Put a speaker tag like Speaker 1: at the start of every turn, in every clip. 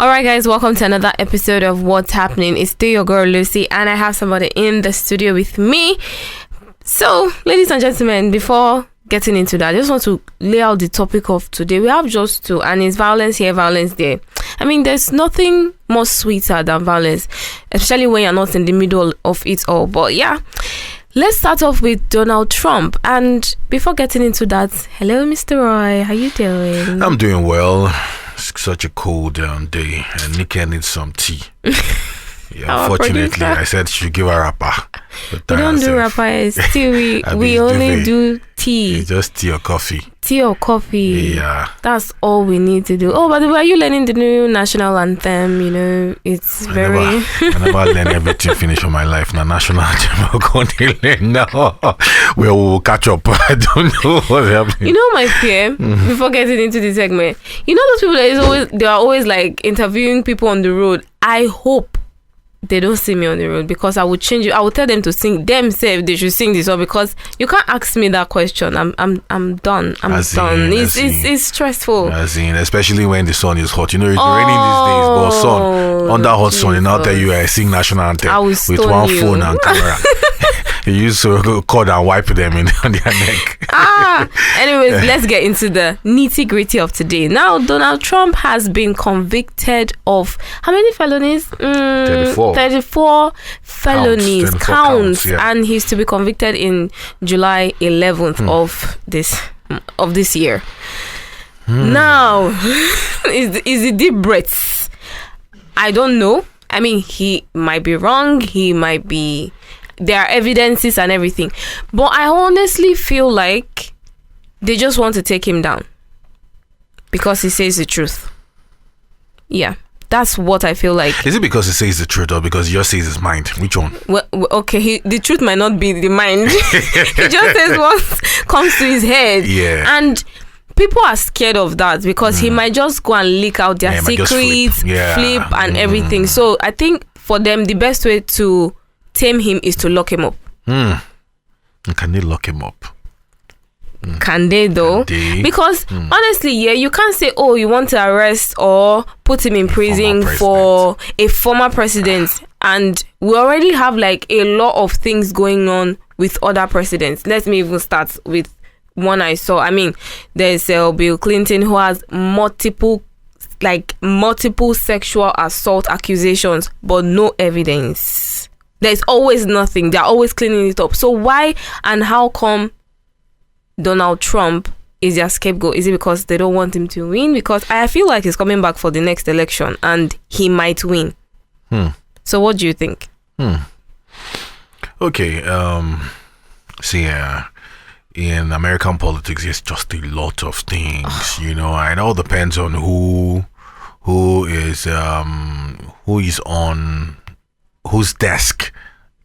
Speaker 1: All right, guys, welcome to another episode of What's Happening. It's still your girl Lucy, and I have somebody in the studio with me. So, ladies and gentlemen, before getting into that, I just want to lay out the topic of today. We have just two, and it's violence here, violence there. I mean, there's nothing more sweeter than violence, especially when you're not in the middle of it all. But yeah, let's start off with Donald Trump. And before getting into that, hello, Mr. Roy. How you doing?
Speaker 2: I'm doing well. It's such a cold day, and Nika needs some tea. Yeah, unfortunately, I said she should give her rapper.
Speaker 1: We don't do rapper. Still, we only do tea.
Speaker 2: It's just tea or coffee.
Speaker 1: Tea or coffee.
Speaker 2: Yeah.
Speaker 1: That's all we need to do. Oh, by the way, are you learning the new national anthem? You know, it's very...
Speaker 2: I never learn everything finish for my life. Now, national anthem, I'm going to learn now. We'll catch up. I don't know what's happening.
Speaker 1: You know my fear, before getting into the segment, you know those people they are always like interviewing people on the road. I hope they don't see me on the road, because I would change it. I would tell them to sing themselves. They should sing this song, because you can't ask me that question. I'm done. I'm done. It's stressful.
Speaker 2: Especially when the sun is hot. You know, it's raining these days, but sun under hot sun, and I'll tell you, I sing national anthem with one phone and camera. You used to cord and wipe them on their neck.
Speaker 1: Anyways, let's get into the nitty gritty of today. Now, Donald Trump has been convicted of how many felonies? 34 felonies counts, yeah. And he's to be convicted in July 11th of this year. Now, is it deep breaths? I don't know. I mean, he might be wrong. He might be. There are evidences and everything, but I honestly feel like they just want to take him down because he says the truth. Yeah, that's what I feel like.
Speaker 2: Is it because he says the truth, or because he just says his mind? Which one?
Speaker 1: Well, okay, the truth might not be the mind. He just says what comes to his head.
Speaker 2: Yeah,
Speaker 1: and people are scared of that because he might just go and leak out their secrets, flip and everything. So I think for them, the best way to tame him is to lock him up.
Speaker 2: Can they lock him up?
Speaker 1: Can they though? Because honestly, you can't say, oh, you want to arrest or put him in prison for a former president. And we already have like a lot of things going on with other presidents. Let me even start with one I saw. I mean, there's Bill Clinton, who has multiple sexual assault accusations, but no evidence. There's always nothing. They're always cleaning it up. So why and how come Donald Trump is their scapegoat? Is it because they don't want him to win? Because I feel like he's coming back for the next election and he might win. So what do you think?
Speaker 2: Okay. See, in American politics, it's just a lot of things, you know, and it all depends on who is on whose desk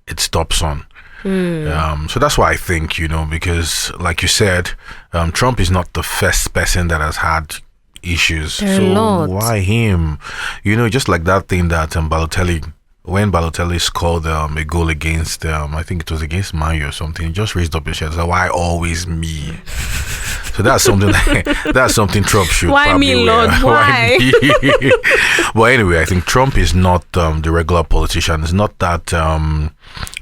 Speaker 2: it stops on. So that's why I think, you know, because like you said, Trump is not the first person that has had issues. Why him? You know, just like that thing that Balotelli, when Balotelli scored a goal against, I think it was against Man U or something, he just raised up his head. So why always me? So that's something Trump should.
Speaker 1: Why
Speaker 2: probably
Speaker 1: me, Lord? Why?
Speaker 2: But anyway, I think Trump is not the regular politician. It's not that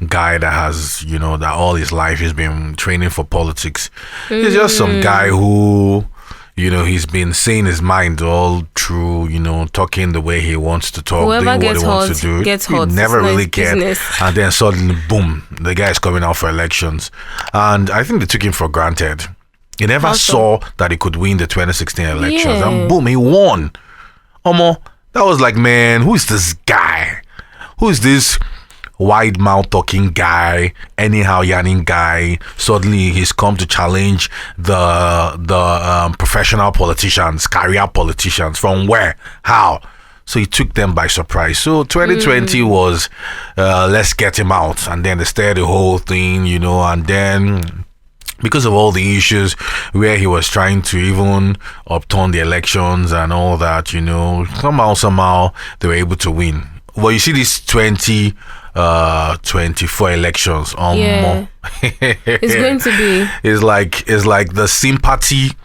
Speaker 2: guy that has, you know, that all his life he's been training for politics. He's just some guy who, you know, he's been saying his mind all through, you know, talking the way he wants to talk,
Speaker 1: whoever
Speaker 2: doing
Speaker 1: gets
Speaker 2: what he wants to do.
Speaker 1: Gets hot.
Speaker 2: He never really
Speaker 1: gets.
Speaker 2: And then suddenly, boom, the guy is coming out for elections. And I think they took him for granted. He never saw that he could win the 2016 elections. And boom, he won. Omo, that was like, man, who is this guy? Who is this wide mouth talking guy, anyhow yarning guy? Suddenly he's come to challenge the professional politicians, career politicians. From where? How? So he took them by surprise. So 2020 was let's get him out, and then they started the whole thing, you know, and then because of all the issues where he was trying to even upturn the elections and all that, you know, somehow they were able to win. Well, you see these 2024 elections.
Speaker 1: It's going to be.
Speaker 2: It's like the sympathy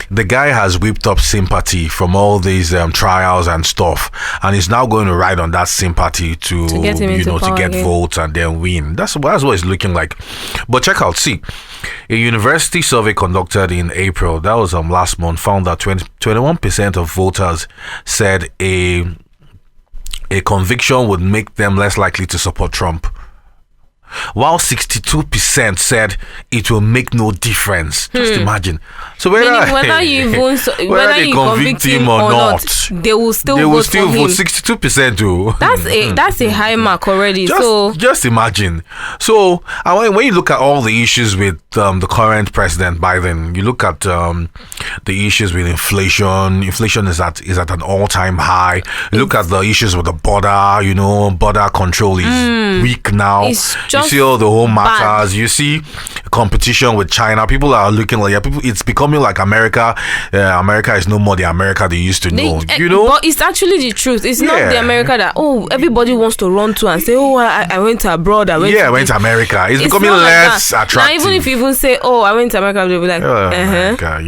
Speaker 2: the guy has whipped up sympathy from all these trials and stuff, and he's now going to ride on that sympathy to get votes and then win. That's what it's looking like. But check out, see, a university survey conducted in April, that was last month, found that 21% of voters said a conviction would make them less likely to support Trump, while 62% said it will make no difference. Just imagine. So whether you convict him or not,
Speaker 1: they will still vote for him.
Speaker 2: 62% too.
Speaker 1: That's a high mark already.
Speaker 2: Just imagine. So when you look at all the issues with the current President Biden, you look at the issues with inflation. Inflation is at an all-time high. You look at the issues with the border. Border control is weak now. You see all the home matters. You see competition with China. People are looking like it's becoming like America. America is no more the America they used to know.
Speaker 1: But it's actually the truth. It's not the America that everybody wants to run to and say, I went abroad. I went to
Speaker 2: America. It's becoming less attractive.
Speaker 1: Now, even if you even say, I went to America, they'll be like,
Speaker 2: America.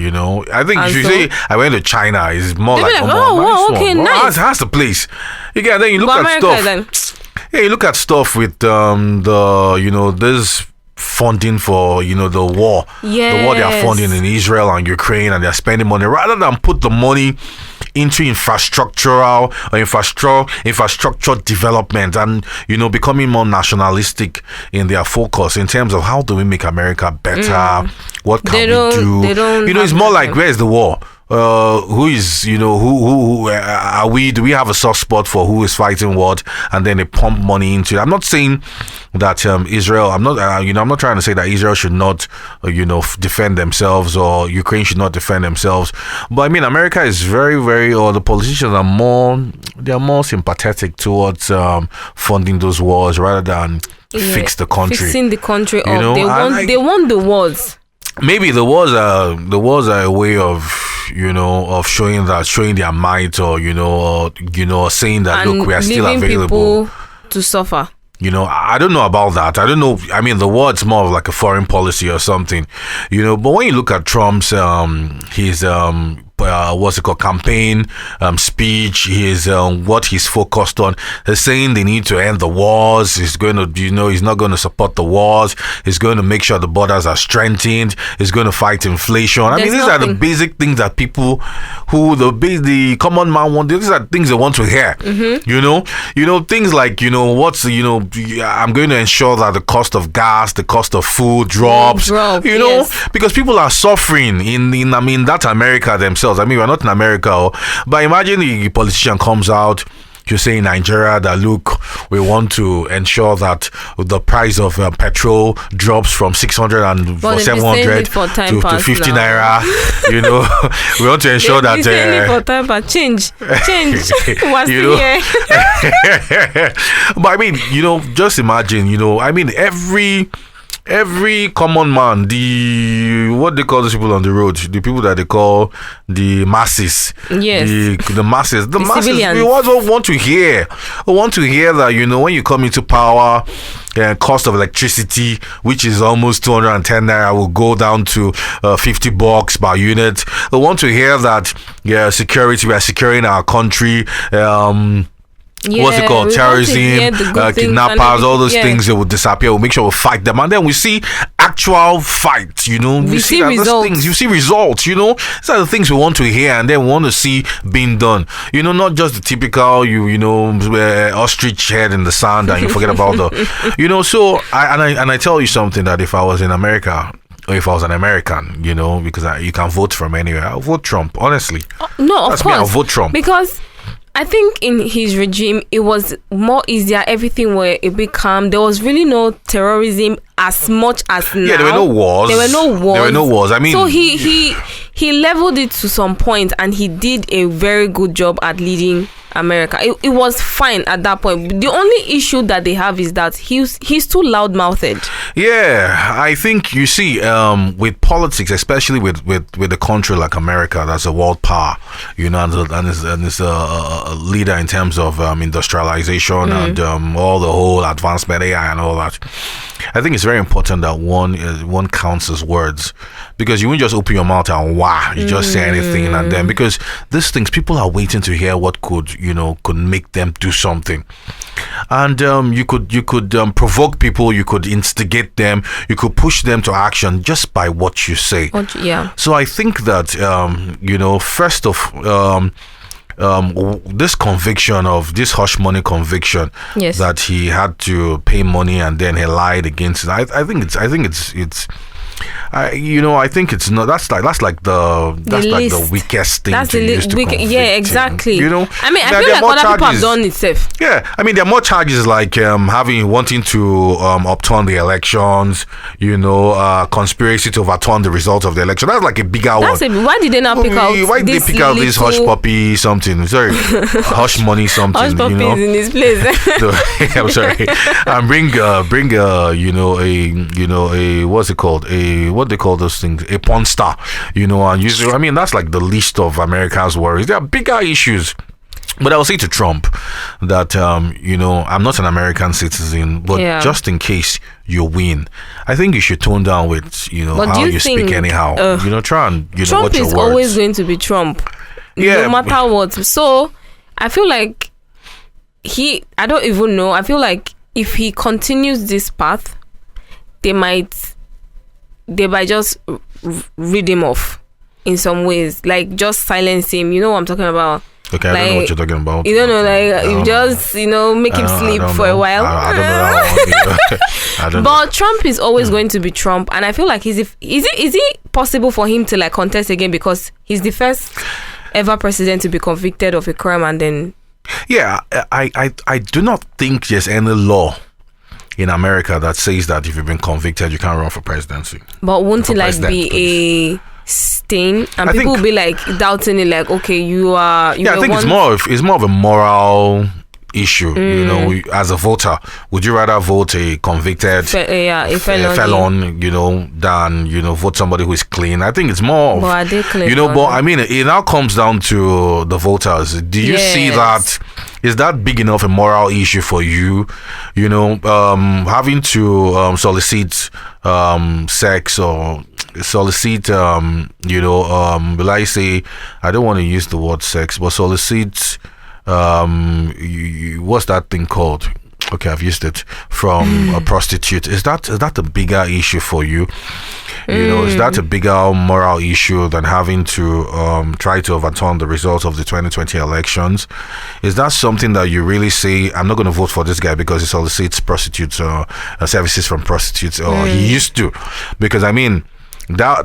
Speaker 2: I think if you say I went to China, it's more like
Speaker 1: nice.
Speaker 2: That's the place. Then you look at stuff. You look at stuff with this funding for the war. The war they are funding in Israel and Ukraine, and they're spending money rather than put the money into infrastructure development and becoming more nationalistic in their focus in terms of how do we make America better, what can we do. It's more like, where's the war? Who is who are we? Do we have a soft spot for who is fighting what? And then they pump money into it. I'm not saying that Israel. I'm not trying to say that Israel should not defend themselves or Ukraine should not defend themselves. But I mean, America is very, very, or the politicians are more sympathetic towards funding those wars rather than fix the country.
Speaker 1: Fixing the country up. They want the wars.
Speaker 2: Maybe there was a way of showing their might, or saying that, look, we are still available.
Speaker 1: People to suffer.
Speaker 2: I don't know about that. I don't know. I mean, the word's more of like a foreign policy or something, but when you look at Trump's his campaign speech, his what he's focused on, he's saying they need to end the wars. He's going to he's not going to support the wars. He's going to make sure the borders are strengthened. He's going to fight inflation. These are the basic things that people who the common man want. These are things they want to hear. Things like I'm going to ensure that the cost of gas, the cost of food drops. Because people are suffering in that America themselves. I mean, we're not in America, but imagine the politician comes out to say in Nigeria that, look, we want to ensure that the price of petrol drops from 600 and 700 to 50 naira. We want to ensure that
Speaker 1: change.
Speaker 2: But I mean, just imagine, I mean, every common man, what they call those people on the road, the people that they call the masses, the masses,
Speaker 1: civilians.
Speaker 2: We also want to hear that when you come into power, cost of electricity, which is almost 210 naira, will go down to $50 per unit. We want to hear that security, we are securing our country. What's it called? Terrorism, kidnappers, all those things that will disappear. We'll make sure we fight them, and then we see actual fights. We see results. Things. You see results. These are the things we want to hear, and then we want to see being done. Not just the typical ostrich head in the sand, and you forget about the. So I tell you something, that if I was in America, or if I was an American, because you can vote from anywhere, I'll vote Trump. Honestly,
Speaker 1: no, of course,
Speaker 2: I'll vote Trump
Speaker 1: because I think in his regime, it was more easier. Everything were a bit calm. There was really no terrorism as much as now.
Speaker 2: Yeah, there were no wars. I mean,
Speaker 1: so he leveled it to some point, and he did a very good job at leading America. It was fine at that point. The only issue that they have is that he's too loud-mouthed.
Speaker 2: Yeah, I think you see with politics, especially with a country like America, that's a world power, and is a leader in terms of industrialization and all the whole advancement, AI and all that. I think it's very important that one counts his words, because you won't just open your mouth and you just say anything, and then, because these things, people are waiting to hear what could make them do something. And you could provoke people, you could instigate them, you could push them to action just by what you say. So I think that first of this conviction of this hush money conviction, that he had to pay money and then he lied against it. I think it's not. That's like the weakest thing to use to convict him.
Speaker 1: Exactly.
Speaker 2: You know,
Speaker 1: I mean, I feel like other people have done it safe.
Speaker 2: Yeah, I mean, there are more charges like wanting to upturn the elections. Conspiracy to overturn the results of the election. That's like a bigger one.
Speaker 1: Why did they not pick out?
Speaker 2: Why did they pick out this hush puppy something? Sorry, hush money something.
Speaker 1: Hush puppy is in his place.
Speaker 2: So, I'm sorry. And bring a what's it called? What they call those things, a porn star, and usually, I mean, that's like the least of America's worries. There are bigger issues. But I will say to Trump that I'm not an American citizen, but just in case you win, I think you should tone down with how you speak anyhow. Try and
Speaker 1: Trump
Speaker 2: watch your
Speaker 1: is
Speaker 2: words.
Speaker 1: always going to be Trump, no matter what. So I feel like I don't even know. I feel like if he continues this path, they might just read him off in some ways, like just silence him. You know what I'm talking about?
Speaker 2: Okay, I don't know what you're talking about.
Speaker 1: You don't know, like you just make him sleep for a while.
Speaker 2: I don't know that one.
Speaker 1: But Trump is always going to be Trump, and I feel like is it possible for him to like contest again, because he's the first ever president to be convicted of a crime and then.
Speaker 2: Yeah, I do not think there's any law in America that says that if you've been convicted, you can't run for presidency. But won't it like be
Speaker 1: a stain, and people will be like doubting it, like, okay, you are.
Speaker 2: I think it's more of a moral issue. As a voter, would you rather vote a convicted
Speaker 1: a
Speaker 2: felon, than vote somebody who is clean? I think it's more of,
Speaker 1: are they clean,
Speaker 2: but I mean, it now comes down to the voters. Do you see that? Is that big enough a moral issue for you? Having to solicit sex or solicit will I say, I don't want to use the word sex, but solicit what's that thing called? Okay, I've used it, from a prostitute. Is that a bigger issue for you? Is that a bigger moral issue than having to try to overturn the results of the 2020 elections? Is that something that you really say, I'm not going to vote for this guy because he solicits prostitutes or services from prostitutes, or he used to? Because I mean, that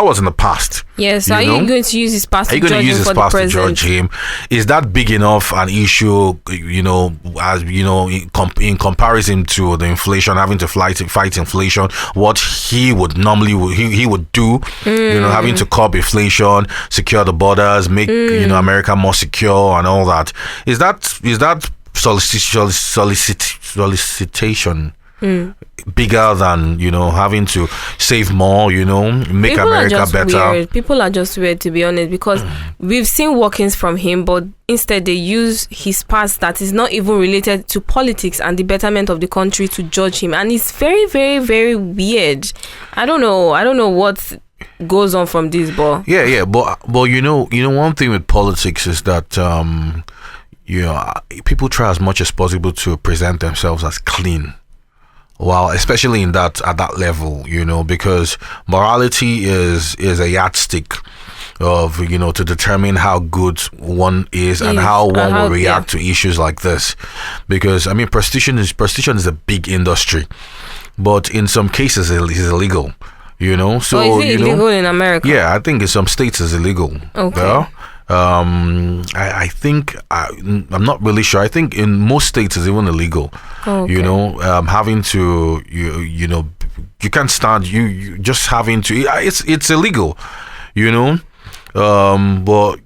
Speaker 2: was in the past.
Speaker 1: Yes. Are you going to use his past to judge him?
Speaker 2: Is that big enough an issue? In comparison to the inflation, having to fight inflation, what he would normally he would do, having to curb inflation, secure the borders, make America more secure, and all that. Is that solicitation? Bigger than having to save more, make people America better.
Speaker 1: Weird. People are just weird, to be honest, because we've seen workings from him, but instead they use his past that is not even related to politics and the betterment of the country to judge him, and it's very, very, very weird. I don't know what goes on from this, but
Speaker 2: but one thing with politics is that people try as much as possible to present themselves as clean. Well, especially at that level, because morality is a yardstick of to determine how good one is and how one will react to issues like this. Because I mean, prostitution is a big industry, but in some cases it is illegal. So
Speaker 1: is it illegal in America?
Speaker 2: Yeah, I think in some states it's illegal.
Speaker 1: Okay.
Speaker 2: Yeah? I think I'm not really sure. I think in most states it's even illegal. Okay. Having to you can't stand you just having to. It's illegal. But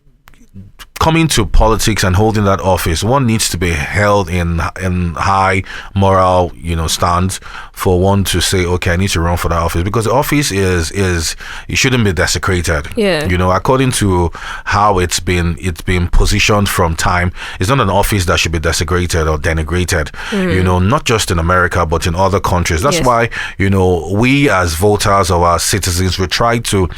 Speaker 2: coming to politics and holding that office, one needs to be held in high moral, stands for one to say, okay, I need to run for that office, because the office is it shouldn't be desecrated.
Speaker 1: Yeah.
Speaker 2: According to how it's been positioned from time, it's not an office that should be desecrated or denigrated. Not just in America but in other countries. That's why we as voters or as citizens, we try to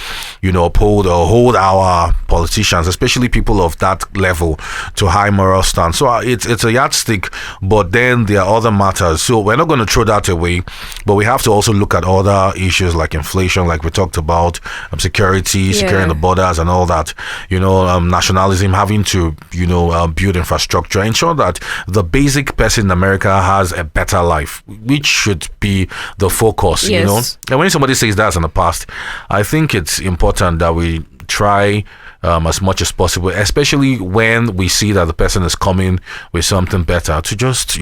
Speaker 2: uphold or hold our politicians, especially people of that level, to high moral stand. So it's a yardstick, but then there are other matters. So we're not going to throw that away, but we have to also look at other issues like inflation, like we talked about, security, securing the borders and all that. Nationalism, having to build infrastructure, ensure that the basic person in America has a better life, which should be the focus. And when somebody says that's in the past, I think it's important that we try as much as possible, especially when we see that the person is coming with something better, to just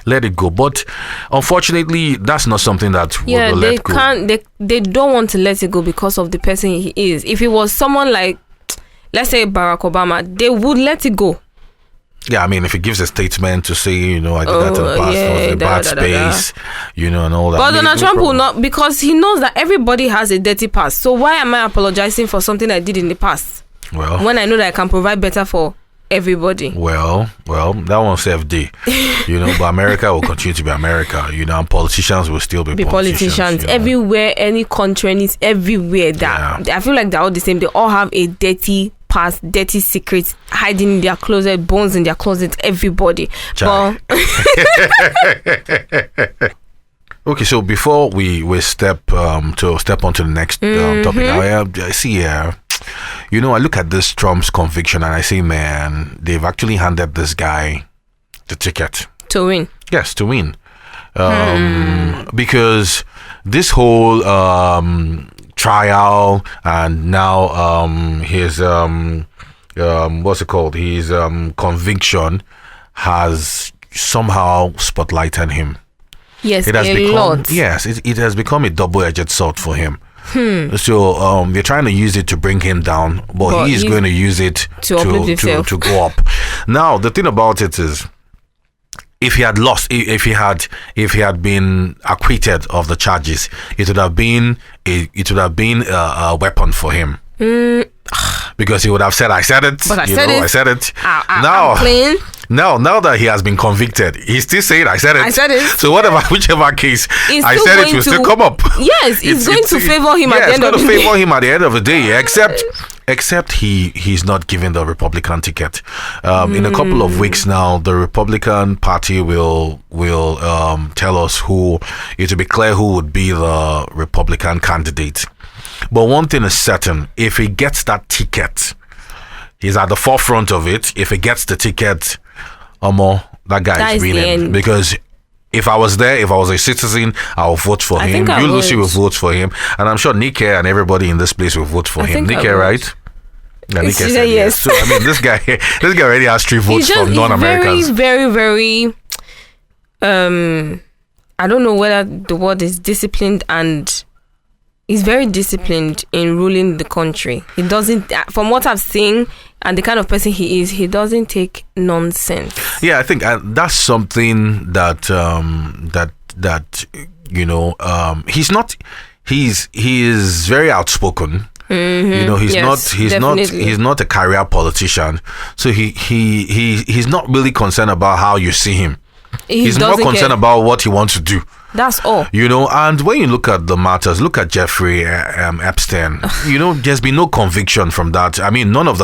Speaker 2: let it go. But unfortunately, that's not something that will let go.
Speaker 1: They don't want to let it go because of the person he is. If it was someone like, let's say, Barack Obama, they would let it go.
Speaker 2: Yeah, I mean, if he gives a statement to say, I did that in the past, it was a bad space, and all that.
Speaker 1: But Donald Trump will not, because he knows that everybody has a dirty past. So why am I apologizing for something I did in the past?
Speaker 2: Well,
Speaker 1: when I know that I can provide better for everybody.
Speaker 2: Well, that one's FD. But America will continue to be America, and politicians will still be politicians.
Speaker 1: Everywhere, any country, and it's everywhere that I feel like they're all the same. They all have a dirty past, dirty secrets hiding in their closet, bones in their closet, everybody. But
Speaker 2: okay, so before we step onto the next topic, I see here. I look at this Trump's conviction and I say, man, they've actually handed this guy the ticket
Speaker 1: to win.
Speaker 2: Yes, to win. Because this whole trial and now his what's it called? His conviction has somehow spotlighted him.
Speaker 1: Yes, it
Speaker 2: has become a double-edged sword for him. So they're trying to use it to bring him down, but he's going to use it to go up. Now the thing about it is, if he had lost, if he had been acquitted of the charges, it would have been a weapon for him. Because he would have said, I said it.
Speaker 1: But I said it.
Speaker 2: Now that he has been convicted, he's still saying, I said it. So whichever case, I said it will still come up.
Speaker 1: Yes, it's going to favor him at the end of the day.
Speaker 2: It's going to favor him at the end of the day, except he's not giving the Republican ticket. In a couple of weeks now, the Republican Party will tell us it will be clear who would be the Republican candidate. But one thing is certain: if he gets that ticket, he's at the forefront of it. If he gets the ticket, that guy is winning. Because if I was there, if I was a citizen, I'll vote for him. You, Lucy, will vote for him, and I'm sure Nick and everybody in this place will vote for him. Nick, right? Yeah, Nick said yes. So I mean, this guy already has 3 votes from non-Americans.
Speaker 1: Very, very, very. I don't know whether the word is disciplined, and he's very disciplined in ruling the country. He doesn't, from what I've seen and the kind of person he is, he doesn't take nonsense.
Speaker 2: Yeah, I think that's something that he's not. He is very outspoken. He's not a career politician, so he's not really concerned about how you see him. He's more concerned about what he wants to do.
Speaker 1: That's all.
Speaker 2: And when you look at the matters, look at Jeffrey Epstein. There's been no conviction from that. I mean, none of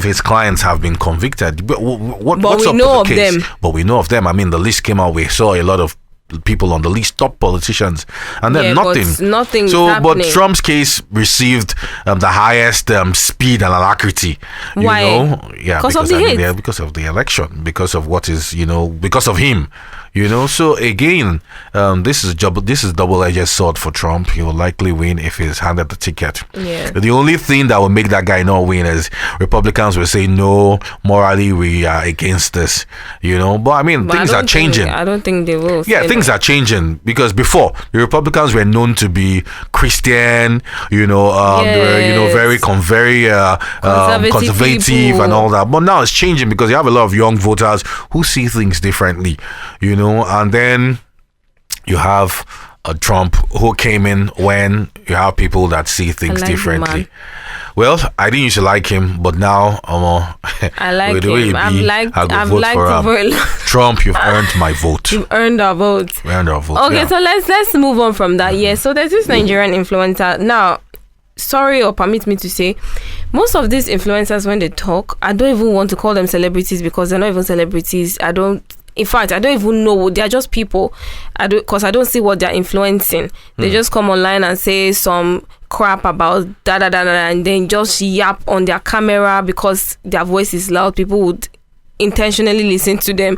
Speaker 2: his clients have been convicted. But what's up with the case? But we know of them. I mean, the list came out. We saw a lot of people on the list, top politicians, and then nothing. So,
Speaker 1: happening.
Speaker 2: But Trump's case received the highest speed and alacrity.
Speaker 1: Why?
Speaker 2: Because of the election, because of what is, because of him. So again, this is double-edged sword for Trump. He will likely win if he's handed the ticket.
Speaker 1: Yeah.
Speaker 2: The only thing that will make that guy not win is Republicans will say, no, morally we are against this. But I mean, things are changing.
Speaker 1: I don't think they will.
Speaker 2: Yeah, things are changing, because before the Republicans were known to be Christian, they were very conservative and all that. But now it's changing, because you have a lot of young voters who see things differently, and then you have Trump who came in when you have people that see things differently. Well, I didn't used to like him, but now
Speaker 1: I like him. I've liked him for a long.
Speaker 2: Trump, you've earned my vote.
Speaker 1: You've earned our vote. Okay, so let's move on from that. Yeah, so there's this Nigerian influencer. Now, sorry, or permit me to say, most of these influencers, when they talk, I don't even want to call them celebrities, because they're not even celebrities. In fact, I don't even know. They're just people. Because I don't see what they're influencing. They just come online and say some crap about and then just yap on their camera because their voice is loud. People would intentionally listen to them.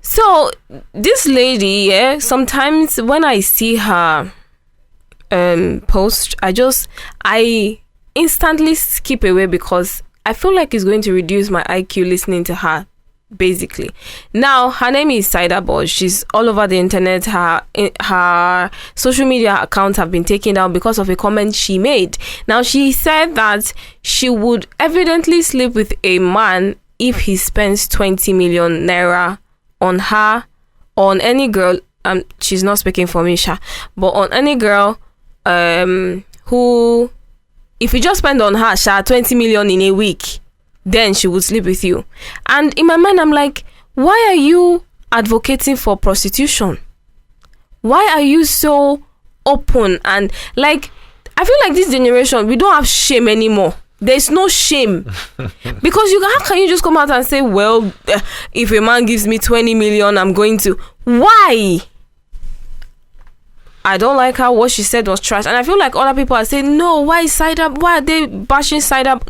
Speaker 1: So this lady, sometimes when I see her post, I instantly skip away, because I feel like it's going to reduce my IQ listening to her. Basically, now her name is Saida Bosch. She's all over the internet. Her social media accounts have been taken down because of a comment she made. Now, she said that she would evidently sleep with a man if he spends 20 million naira on her, on any girl. She's not speaking for me, but on any girl who, if you just spend on her 20 million in a week, then she would sleep with you. And in my mind, I'm like, why are you advocating for prostitution? Why are you so open? And like, I feel like this generation, we don't have shame anymore. There's no shame. Because how can you just come out and say, well, if a man gives me 20 million, I'm going to. Why? I don't like her. What she said was trash. And I feel like other people are saying, no, why is Side Up? Why are they bashing Side Up?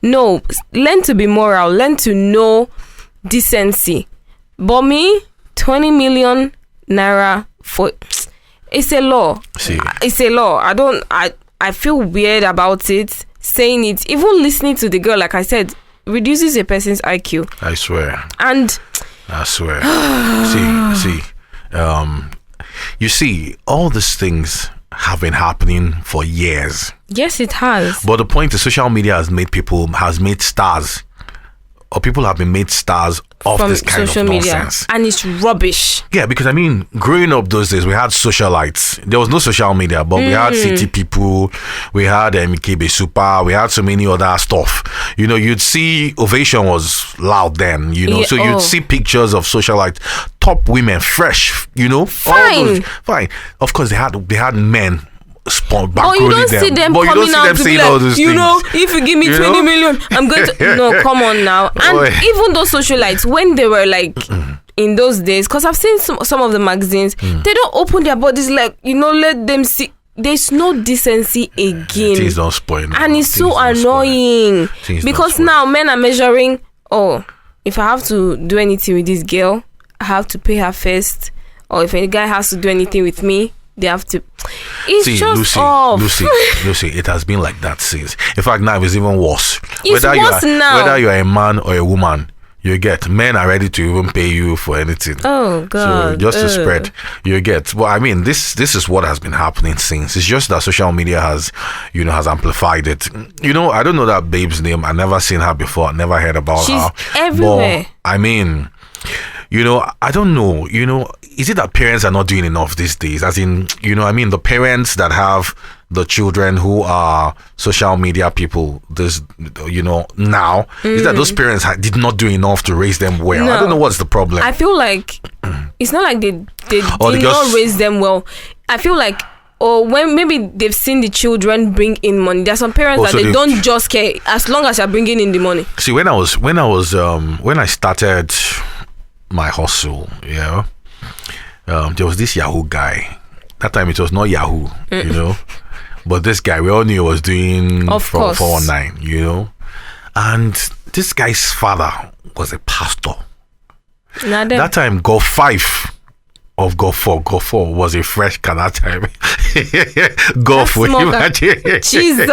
Speaker 1: No, learn to be moral, learn to know decency. But me, 20 million naira for, it's a law. See. It's a law. I feel weird about it, saying it. Even listening to the girl, like I said, reduces a person's IQ.
Speaker 2: I swear.
Speaker 1: And
Speaker 2: I swear. You see, all these things have been happening for years.
Speaker 1: Yes, it has.
Speaker 2: But the point is, social media has made stars, or people have been made stars of
Speaker 1: from
Speaker 2: this kind
Speaker 1: social
Speaker 2: of
Speaker 1: media,
Speaker 2: nonsense.
Speaker 1: and it's rubbish.
Speaker 2: Yeah, because I mean, growing up those days, we had socialites. There was no social media, but we had city people, we had MKB Super, we had so many other stuff. You'd see Ovation was loud then, so you'd see pictures of socialites, top women, fresh,
Speaker 1: Fine.
Speaker 2: all those, fine. Of course, they had men.
Speaker 1: You don't see them coming out to be like, if you give me 20 million, I'm going to. No, come on now. And even those socialites, when they were like in those days, because I've seen some of the magazines, they don't open their bodies like, let them see. There's no decency again.
Speaker 2: Things don't spoil now.
Speaker 1: And it's so annoying because now men are measuring. Oh, if I have to do anything with this girl, I have to pay her first. Or if any guy has to do anything with me, they have to. It's just off.
Speaker 2: Lucy, it has been like that since. In fact, now it's even worse.
Speaker 1: It's worse now.
Speaker 2: Whether you are a man or a woman, you get men are ready to even pay you for anything.
Speaker 1: Oh God!
Speaker 2: So just to spread, you get. Well, I mean, this is what has been happening since. It's just that social media has amplified it. I don't know that babe's name. I never seen her before. I never heard about her.
Speaker 1: She's everywhere.
Speaker 2: But, I mean, I don't know. Is it that parents are not doing enough these days? As in, the parents that have the children who are social media people, now, is that those parents did not do enough to raise them well? No. I don't know what's the problem.
Speaker 1: I feel like it's not like they did not raise them well. I feel like, or when maybe they've seen the children bring in money. There are some parents that they don't just care as long as you're bringing in the money. See,
Speaker 2: when I started my hustle, there was this Yahoo guy. That time it was not Yahoo, but this guy, we all knew was doing 419, and this guy's father was a pastor. That time, Golf 5 of Golf 4. Golf 4 was a fresh car that time. Golf, will you imagine?
Speaker 1: Jesus.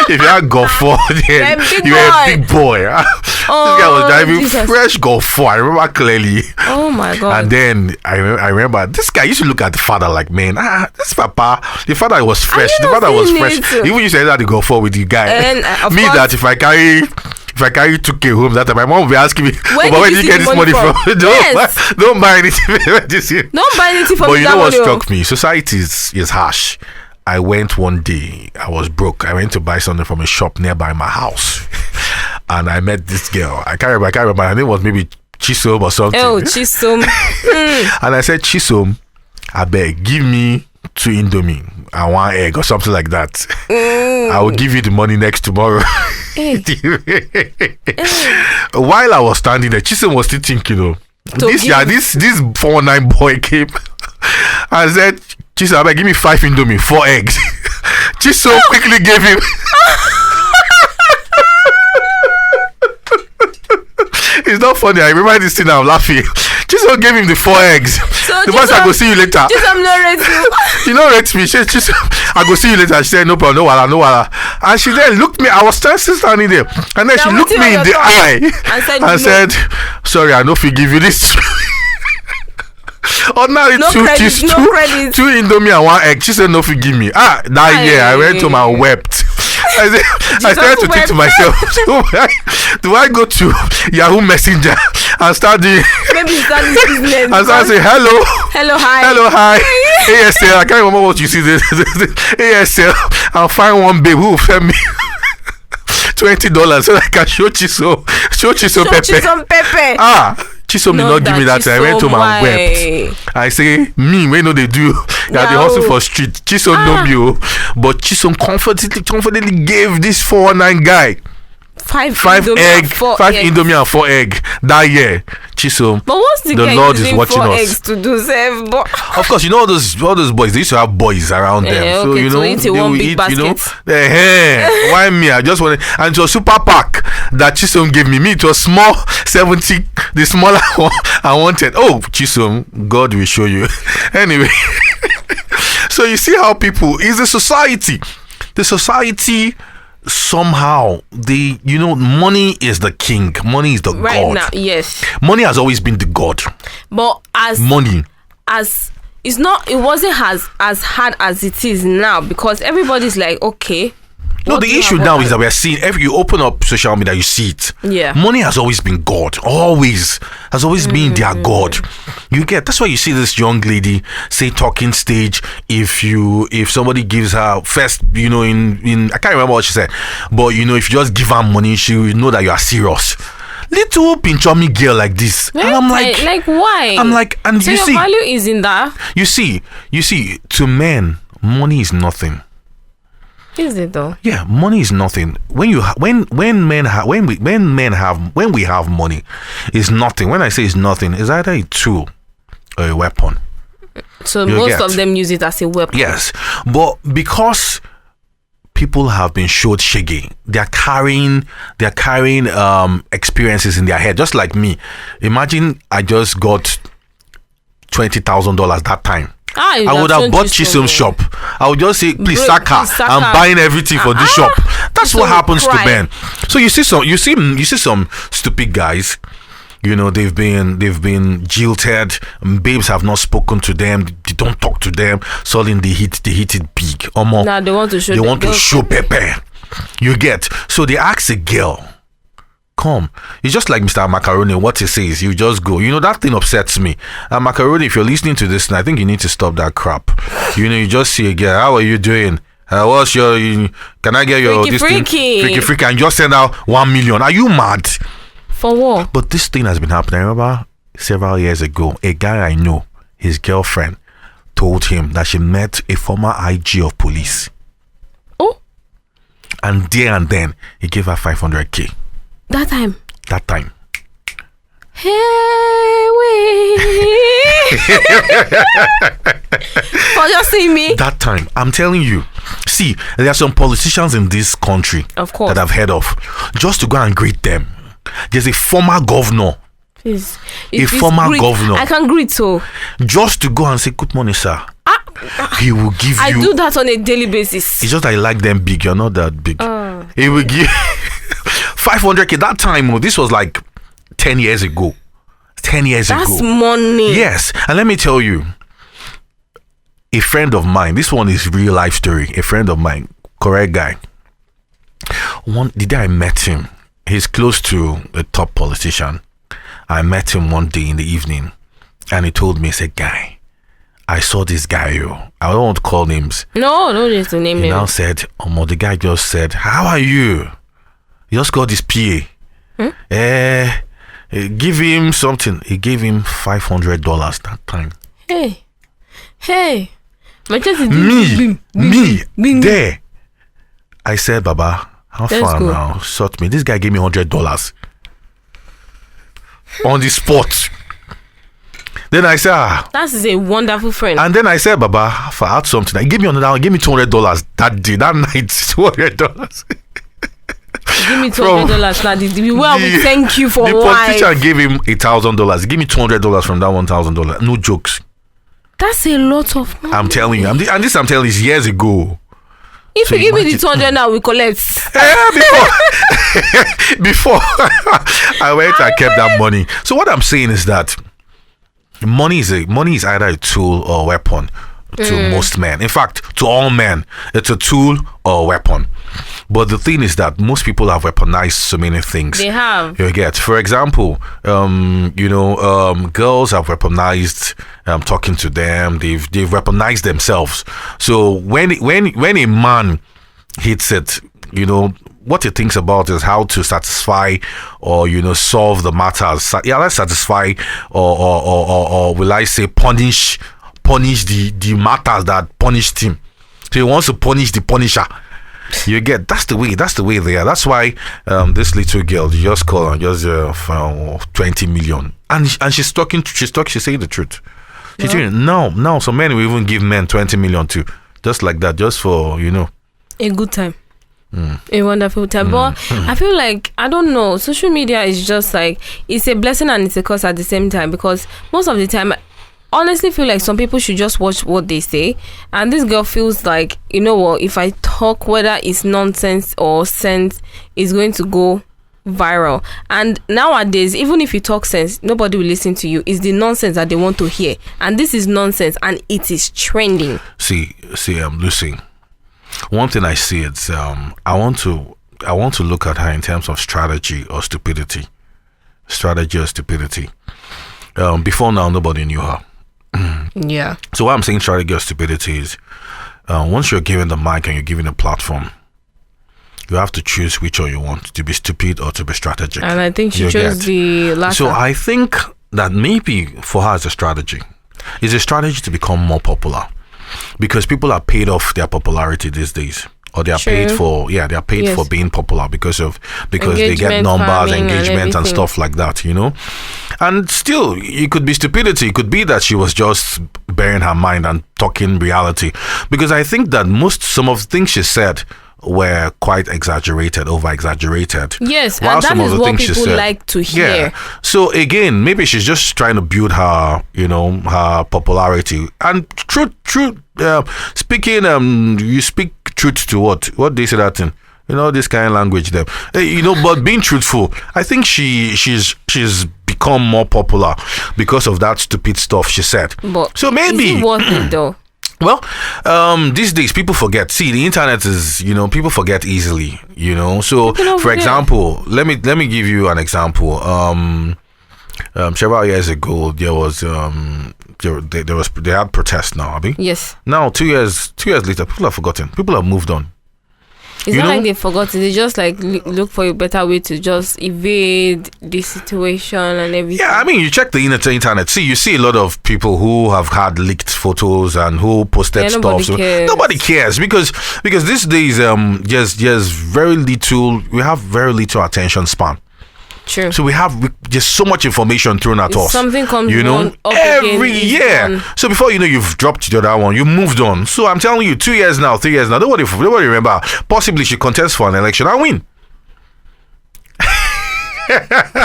Speaker 2: If you had Golf 4, then you were a big boy. This guy was driving fresh Golf 4. I remember clearly.
Speaker 1: Oh my God.
Speaker 2: And then I remember this guy used to look at the father like, man, this papa, the father was fresh. The father was fresh. Even used to enter the Golf 4 with the guy. And, me, course, that if I carry 2K home that time, my mom will be asking me, where did you get this money from? Don't buy anything.
Speaker 1: Don't buy anything from.
Speaker 2: But you know what struck me? Society is harsh. I went one day, I was broke. I went to buy something from a shop nearby my house. And I met this girl. I can't remember. Her name was maybe Chisom or something.
Speaker 1: Oh, Chisom.
Speaker 2: And I said, Chisom, I beg, give me 2 Indomie and 1 egg or something like that. I will give you the money next tomorrow. While I was standing there, Chisom was still thinking, this 419 boy came and said, Chisom, I beg, give me 5 Indomie, 4 eggs. Chisom quickly gave him. It's not funny. I remember this thing. I'm laughing. Chisom gave him the 4 eggs. So the boss, I go see you later.
Speaker 1: Chisom no rate you.
Speaker 2: She no rate me. She Chisom, I go see you later. She said, no problem, no wala. And she then looked me. I was still standing there, and then she looked me in the eye and said, sorry, I no forgive you this. Ordinary two Indomie and 1 egg. She said, no forgive me. That year I went home and wept. I started to think to myself, do I go to Yahoo Messenger and start doing
Speaker 1: maybe start this business
Speaker 2: and start saying hi ASL, I can't remember what you see this ASL, I'll find one babe who will send me $20 so that I can show Chisom Pepe. Chisom did not give me that time. I went home and wept. I say, me, when they do, that they hustle for street. Chisom know me, but Chisom confidently gave this 419 guy 5 Indomie and 4 egg that year. Chisom,
Speaker 1: but what's the
Speaker 2: Lord is watching us.
Speaker 1: Eggs to do, Seth?
Speaker 2: Of course, you know all those boys. They used to have boys around them, so you know
Speaker 1: they will eat.
Speaker 2: Why me? I just wanted, and it was super pack that Chisom gave me. It was small 70, the smaller one I wanted. Oh, Chisom, God will show you. Anyway, so you see how people is the society. The society. Somehow money is the king, money is the God
Speaker 1: right now. Yes,
Speaker 2: money has always been the God, but it wasn't as hard as it is now, because everybody's like, okay. No, the issue now is that we are seeing, if you open up social media, you see it.
Speaker 1: Yeah.
Speaker 2: Money has always been God. Has always been their God. That's why you see this young lady say talking stage. If somebody gives her first, in I can't remember what she said, but if you just give her money, she will know that you are serious. Little pinchomi girl like this.
Speaker 1: And I'm like, why?
Speaker 2: I'm like, and
Speaker 1: so
Speaker 2: you
Speaker 1: your
Speaker 2: see,
Speaker 1: value is in that.
Speaker 2: You see, to men, money is nothing.
Speaker 1: Is it though?
Speaker 2: Yeah, money is nothing. When we have money, it's nothing. When I say it's nothing, it's either a tool or a weapon.
Speaker 1: So most of them use it as a weapon.
Speaker 2: Yes, but because people have been showed shaggy, they're carrying experiences in their head, just like me. Imagine I just got $20,000 that time. I would have bought Chisom's shop. I would just say, please, Saka, I'm buying everything for this shop. That's what happens to men. So you see some stupid guys. They've been jilted. Babes have not spoken to them. They don't talk to them. Suddenly they hit it big.
Speaker 1: Now they want to show
Speaker 2: Pepe. You get. So they ask a girl, come. It's just like Mr. Macaroni. What he says, you just go. That thing upsets me. Macaroni, if you're listening to this, I think you need to stop that crap. You just see a girl. How are you doing? What's your? Can I get your freaky? And just send out 1 million. Are you mad?
Speaker 1: For what?
Speaker 2: But this thing has been happening. I remember several years ago, a guy I know, his girlfriend, told him that she met a former IG of police.
Speaker 1: Oh.
Speaker 2: And there and then, he gave her 500K.
Speaker 1: That time. Hey, wait. For just seeing me.
Speaker 2: That time. I'm telling you. See, there are some politicians in this country,
Speaker 1: of course,
Speaker 2: that I've heard of. Just to go and greet them. There's a former governor
Speaker 1: It's
Speaker 2: former governor.
Speaker 1: I can greet so.
Speaker 2: Just to go and say good morning, sir. He will give
Speaker 1: I
Speaker 2: you.
Speaker 1: I do that on a daily basis.
Speaker 2: It's just I like them big. You're not that big. He will give 500k that time. This was like 10 years ago. 10 years ago.
Speaker 1: That's money.
Speaker 2: Yes. And let me tell you, a friend of mine, this one is real life story. A friend of mine, correct guy. The day I met him, he's close to a top politician. I met him one day in the evening and he told me, he said, guy, I saw this guy, I don't want to call names.
Speaker 1: No, don't just name him.
Speaker 2: He now said, the guy just said, how are you? He just got his PA. Give him something. He gave him $500 that time.
Speaker 1: Hey.
Speaker 2: Me, there. I said, Baba, how far now? Sort me. This guy gave me $100 on the spot. Then I said,
Speaker 1: that is a wonderful friend.
Speaker 2: And then I said, Baba, if I had something, he gave me $100, give me $200 that day, that night, $200.
Speaker 1: Give me $200 now. We thank you for
Speaker 2: the politician gave him $1,000. Give me $200 from that $1,000. No jokes.
Speaker 1: That's a lot of money.
Speaker 2: I'm telling you, I'm telling you, is years ago.
Speaker 1: If you give me the 200 now, we collect.
Speaker 2: Before I went, I kept that money. So what I'm saying is that money is either a tool or a weapon to most men. In fact, to all men, it's a tool or a weapon. But the thing is that most people have weaponized so many things.
Speaker 1: They have.
Speaker 2: You get, for example, girls have weaponized talking to them. They've weaponized themselves. So when a man hits it, what he thinks about is how to satisfy or solve the matters. Let's satisfy or will I say punish the matters that punished him. So he wants to punish the punisher. You get, that's the way they are. That's why this little girl just called and just 20 million, and she's saying the truth. She's saying no. Some men will even give men 20 million too, just like that, just for a
Speaker 1: good time. A wonderful time. But I feel like, I don't know, social media is just like, it's a blessing and it's a curse at the same time, because most of the time, honestly feel like some people should just watch what they say, and this girl feels like, if I talk, whether it's nonsense or sense, is going to go viral. And nowadays, even if you talk sense, nobody will listen to you. It's the nonsense that they want to hear, and this is nonsense and it is trending. See, Lucy, one thing I see, it's I want to look at her in terms of strategy or stupidity. Before now, nobody knew her. Yeah.
Speaker 2: So what I'm saying, strategy or stupidity is, once you're given the mic and you're given a platform, you have to choose which one you want, to be stupid or to be strategic.
Speaker 1: And I think she chose the latter.
Speaker 2: So I think that maybe for her it's a strategy. It's a strategy to become more popular, because people are paid off their popularity these days. Or they are paid for for being popular because they get numbers, engagement and stuff like that, And still, it could be stupidity. It could be that she was just bearing her mind and talking reality. Because I think that some of the things she said were quite over-exaggerated.
Speaker 1: Yes, and that is what people like to hear.
Speaker 2: Yeah. So again, maybe she's just trying to build her, her popularity. And truth. Speaking, you speak truth to what they say that in, this kind of language there. But being truthful, I think she's become more popular because of that stupid stuff she said. But so maybe
Speaker 1: is it worth it though?
Speaker 2: Well, these days people forget. See, the internet is, people forget easily, So, for example, let me give you an example. Several years ago, there was they had protests now, Abi.
Speaker 1: Yes.
Speaker 2: Now 2 years later, people have forgotten. People have moved on.
Speaker 1: It's not like they've forgotten. They just like look for a better way to just evade the situation and everything. Yeah,
Speaker 2: I mean, you check the internet. See, you see a lot of people who have had leaked photos and who posted stuff. Nobody cares because these days, there's very little. We have very little attention span.
Speaker 1: True.
Speaker 2: So there's so much information thrown at us.
Speaker 1: Something comes
Speaker 2: every year. So before you've dropped the other one, you moved on. So I'm telling you, 2 years now, 3 years now, nobody remember. Possibly she contests for an election and win.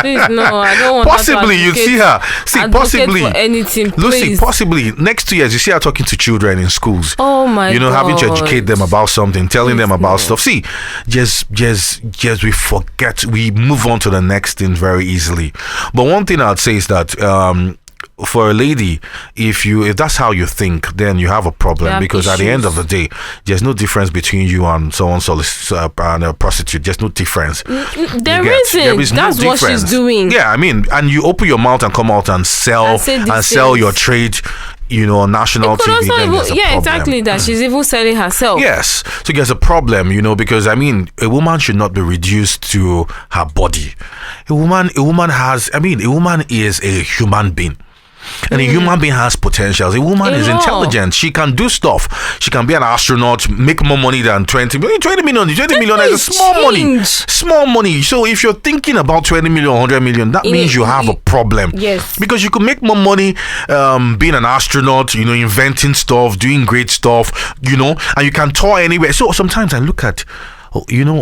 Speaker 1: Please, no, I don't want
Speaker 2: possibly you see her. See, possibly
Speaker 1: for anything.
Speaker 2: Lucy,
Speaker 1: Please.
Speaker 2: possibly next 2 years you see her talking to children in schools.
Speaker 1: Oh my God.
Speaker 2: Having to educate them about something, telling them about stuff. See, just we forget, we move on to the next thing very easily. But one thing I'd say is that for a lady, if that's how you think, then you have a problem, because at the end of the day, there's no difference between you and someone and a prostitute. There's no difference.
Speaker 1: There isn't. That's no what she's doing.
Speaker 2: Yeah, I mean, and you open your mouth and come out and sell your trade. On national TV.
Speaker 1: Exactly that. She's even selling herself.
Speaker 2: Yes. So there's a problem, because I mean, a woman should not be reduced to her body. A woman is a human being. And a human being has potentials. A woman is intelligent. She can do stuff. She can be an astronaut, make more money than 20 million. 20 million is a small money. So if you're thinking about 20 million, 100 million, that means you have a problem.
Speaker 1: Yes.
Speaker 2: Because you could make more money being an astronaut, inventing stuff, doing great stuff, and you can tour anywhere. So sometimes I look at,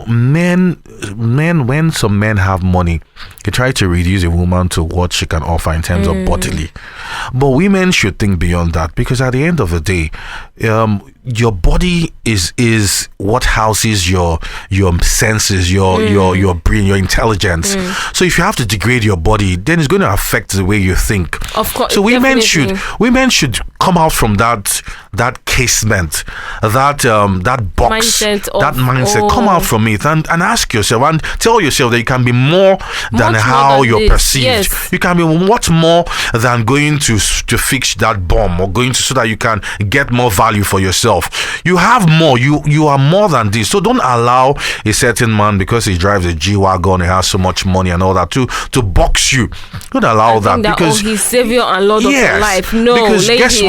Speaker 2: men, when some men have money, they try to reduce a woman to what she can offer in terms of bodily. But women should think beyond that, because at the end of the day, your body is what houses your senses, your brain, your intelligence. So if you have to degrade your body, then it's going to affect the way you think.
Speaker 1: Of course.
Speaker 2: So women should come out from that casement, that box, mindset. Come out from it and ask yourself and tell yourself that you can be more than how you're perceived. Yes. You can be much more than going to fix that bomb, or going to so that you can get more value for yourself. You have more. You are more than this. So don't allow a certain man, because he drives a G-Wagon, he has so much money and all that, to box you. Don't allow that, because
Speaker 1: he's savior and lord of your life. No,
Speaker 2: because
Speaker 1: ladies.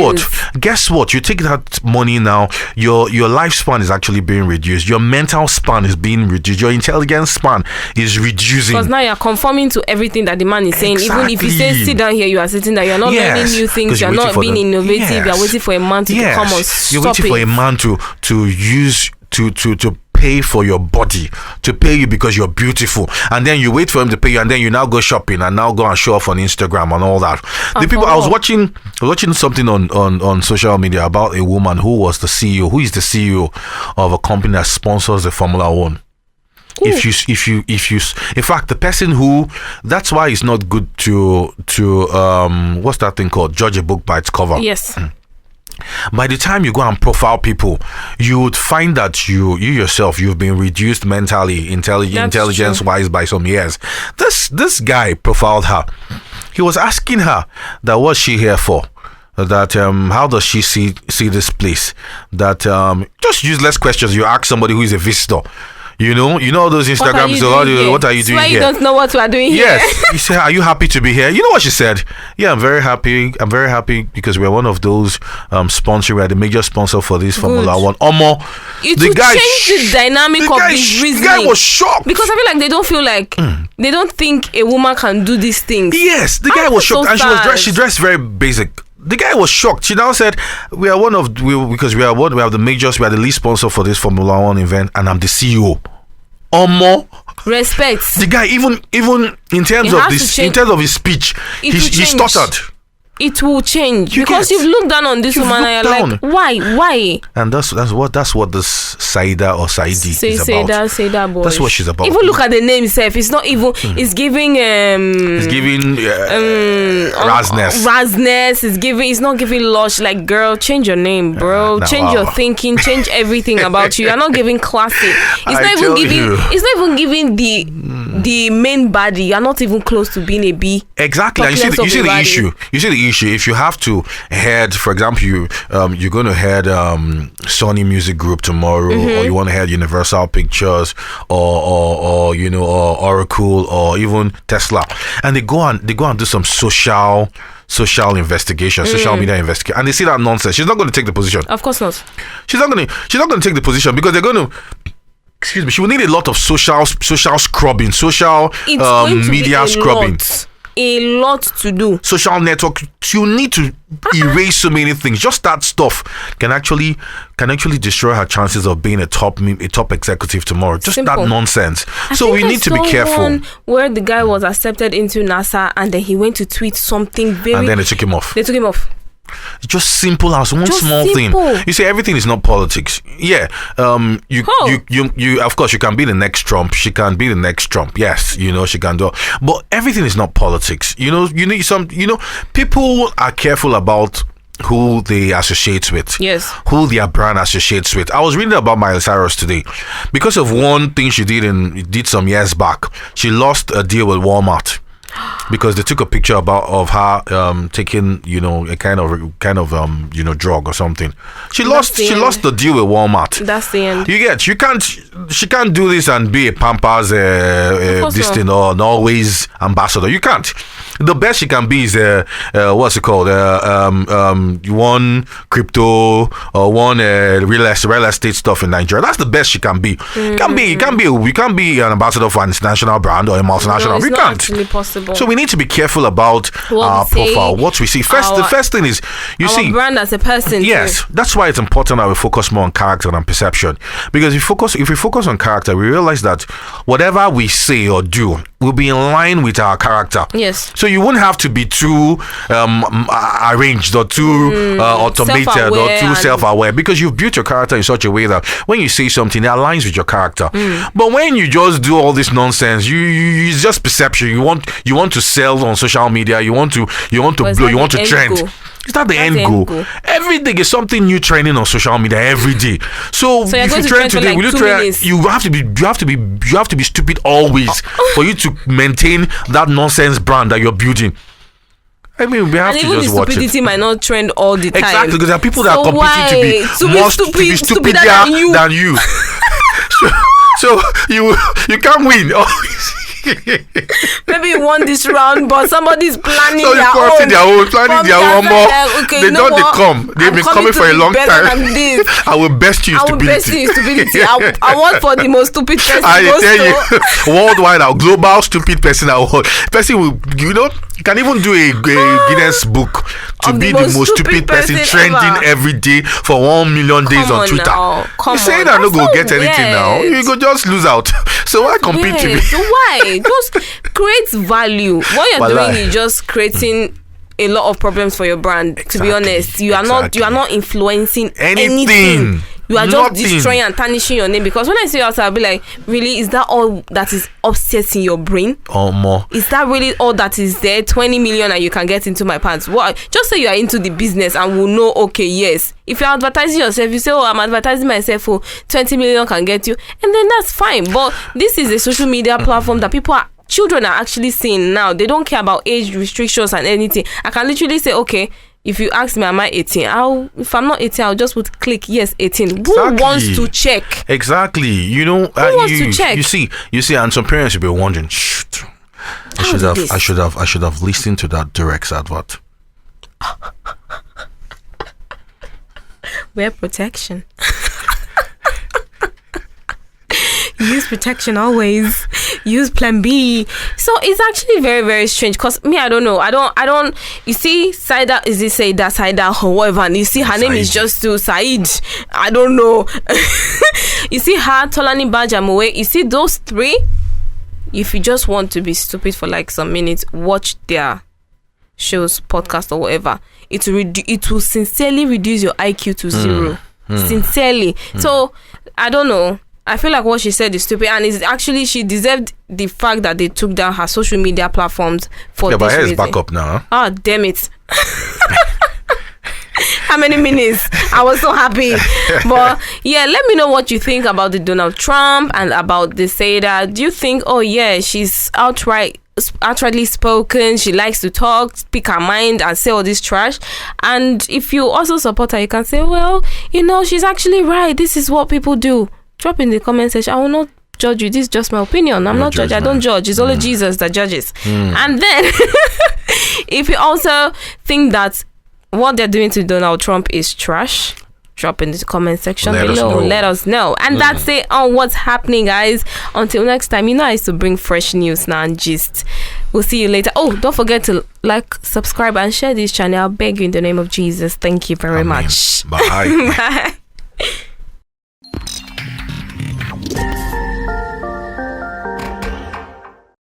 Speaker 2: guess what? You take that money now, your lifespan is actually being reduced. Your mental span is being reduced. Your intelligence span is reducing.
Speaker 1: Because now you're conforming to everything that the man is saying. Exactly. Even if he says sit down here, you are sitting there. You're not learning new things. You're not being innovative. You're waiting for a man to come and stop it.
Speaker 2: You're waiting for a man to use to pay for your body, to pay you because you're beautiful, and then you wait for him to pay you, and then you now go shopping and now go and show off on Instagram and all that. I was watching something on social media about a woman who is the CEO of a company that sponsors the Formula One. Ooh. If you in fact, the person who, that's why it's not good to what's that thing called, judge a book by its cover.
Speaker 1: Yes.
Speaker 2: By the time you go and profile people, you would find that you yourself, you've been reduced mentally, intelligence wise by some years. This guy profiled her. He was asking her that what's she here for, that how does she see this place, that just useless questions you ask somebody who is a visitor. You know those Instagrams. What are you doing here?
Speaker 1: You don't know what we are doing here.
Speaker 2: Yes. You say, are you happy to be here? You know what she said? Yeah, I'm very happy. I'm very happy because we're one of those sponsors. We are the major sponsor for this Formula One.
Speaker 1: It will change the dynamic of his reasoning.
Speaker 2: The guy was shocked.
Speaker 1: Because I feel like they don't feel like they don't think a woman can do these things.
Speaker 2: Yes, the guy was shocked, and she dressed very basic. The guy was shocked. She now said, we are the majors, we are the lead sponsor for this Formula One event, and I'm the CEO.
Speaker 1: Respect.
Speaker 2: The guy, even in terms of his speech, he stuttered.
Speaker 1: It will change because you've looked down on this woman and you're like, why? And
Speaker 2: that's what this Saida or Saidi is about.
Speaker 1: Saida boy.
Speaker 2: That's what she's about.
Speaker 1: Even look at the name itself. It's not even. It's giving. Razness. It's not giving lush. Like, girl, change your name, bro. Change your thinking. Change everything about you. You're not giving classy. It's not even giving the main body. You're not even close to being a B.
Speaker 2: Exactly. And you see the issue. You see the issue. If you have to head, for example, you're going to head Sony Music Group tomorrow, or you want to head Universal Pictures, or Oracle, or even Tesla, and they go and do some social investigation, social media investigation, and they see that nonsense. She's not going to take the position.
Speaker 1: Of course not.
Speaker 2: She's not going to take the position because they're going to. Excuse me. She will need a lot of social scrubbing, social media scrubbing.
Speaker 1: a lot to do.
Speaker 2: Social network, you need to erase so many things. Just that stuff can actually destroy her chances of being a top executive tomorrow. Just
Speaker 1: Simple.
Speaker 2: that nonsense. So we need to be careful.
Speaker 1: Where the guy was accepted into NASA and then he went to tweet something very,
Speaker 2: and then they took him off. Just simple as one small thing. You see, everything is not politics. Yeah. You of course you can be the next Trump. She can be the next Trump. Yes, she can do. But everything is not politics. You need some. People are careful about who they associate with.
Speaker 1: Yes.
Speaker 2: Who their brand associates with. I was reading about Miley Cyrus today because of one thing she did some years back. She lost a deal with Walmart. Because they took a picture of her taking a kind of drug or something. She lost the deal with Walmart.
Speaker 1: That's the end.
Speaker 2: She can't do this and be a Pampers this thing or an always ambassador. You can't. The best she can be is what's it called? One crypto or one real estate stuff in Nigeria. That's the best she can be. You can't be an ambassador for an international brand or a multinational.
Speaker 1: No, it's
Speaker 2: we
Speaker 1: not
Speaker 2: can't.
Speaker 1: Actually possible.
Speaker 2: So we need to be careful about our profile, what we see. The first thing is
Speaker 1: our brand as a person.
Speaker 2: Yes, that's why it's important that we focus more on character than perception. Because if we focus on character, we realize that whatever we say or do will be in line with our character.
Speaker 1: Yes.
Speaker 2: So you won't have to be too arranged or too automated or too self-aware, because you've built your character in such a way that when you say something, it aligns with your character. But when you just do all this nonsense, it's just perception. You want to sell on social media. You want to blow. You want to trend. Is that the end goal? Every day is something new trending on social media every day. So if you trend today, will you try? You have to be stupid always for you to maintain that nonsense brand that you're building. I mean, we have to just watch it.
Speaker 1: Stupidity might not trend all the time.
Speaker 2: Exactly, because there are people that are competing to be stupider than you. So you can't win.
Speaker 1: Maybe you won this round, but somebody's planning
Speaker 2: their own.
Speaker 1: Okay,
Speaker 2: they come. They've been coming for a long time. I will best you stupidity.
Speaker 1: I want for the most stupid person.
Speaker 2: I tell you, worldwide, our global stupid person award. Person will, you can even do a Guinness book to be the most stupid person trending every day for 1 million days on Twitter. You say that no go get anything now. You go just lose out. So why compete to me?
Speaker 1: So why? Just create value. What you're doing is just creating a lot of problems for your brand. To be honest, you are not influencing anything. You are just destroying and tarnishing your name. Because when I see you outside, I'll be like, really, is that all that is upset in your brain?
Speaker 2: Or more?
Speaker 1: Is that really all that is there? 20 million and you can get into my pants? What? Just say you are into the business and we'll know, okay, yes. If you're advertising yourself, you say, I'm advertising myself for 20 million can get you. And then that's fine. But this is a social media platform that children are actually seeing now. They don't care about age restrictions and anything. I can literally say, okay, if you ask me, am I 18? If I'm not 18, I'll just click yes, 18. Exactly. Who wants to check?
Speaker 2: Exactly. Who wants to check? You see, and some parents will be wondering, shoot, I should have listened to that Durex advert.
Speaker 1: Wear protection. Use protection always. Use plan B. So it's actually very, very strange, because me, I don't know. I don't you see, Saida, is it Saida or whatever, and you see her name is just to Said. I don't know. You see her, Tolani Bajamowe, you see those three. If you just want to be stupid for like some minutes, watch their shows, podcast or whatever. It will sincerely reduce your IQ to zero. Sincerely. So I don't know. I feel like what she said is stupid, and it's actually, she deserved the fact that they took down her social media platforms for this reason.
Speaker 2: But here's back up now.
Speaker 1: Oh, damn it. How many minutes? I was so happy. But yeah, let me know what you think about the Donald Trump and about the Saida. Do you think, oh yeah, she's outrightly spoken, she likes to talk, speak her mind and say all this trash? And if you also support her, you can say, well, she's actually right. This is what people do. Drop in the comment section. I will not judge you. This is just my opinion. I'm not judge. I don't judge. It's only Jesus that judges. And then if you also think that what they're doing to Donald Trump is trash, drop in the comment section below. Let us know. And that's it on what's happening, guys. Until next time, I used to bring fresh news now and gist. We'll see you later. Oh, don't forget to like, subscribe, and share this channel. I beg you in the name of Jesus. Thank you very much.
Speaker 2: Bye.
Speaker 1: Bye.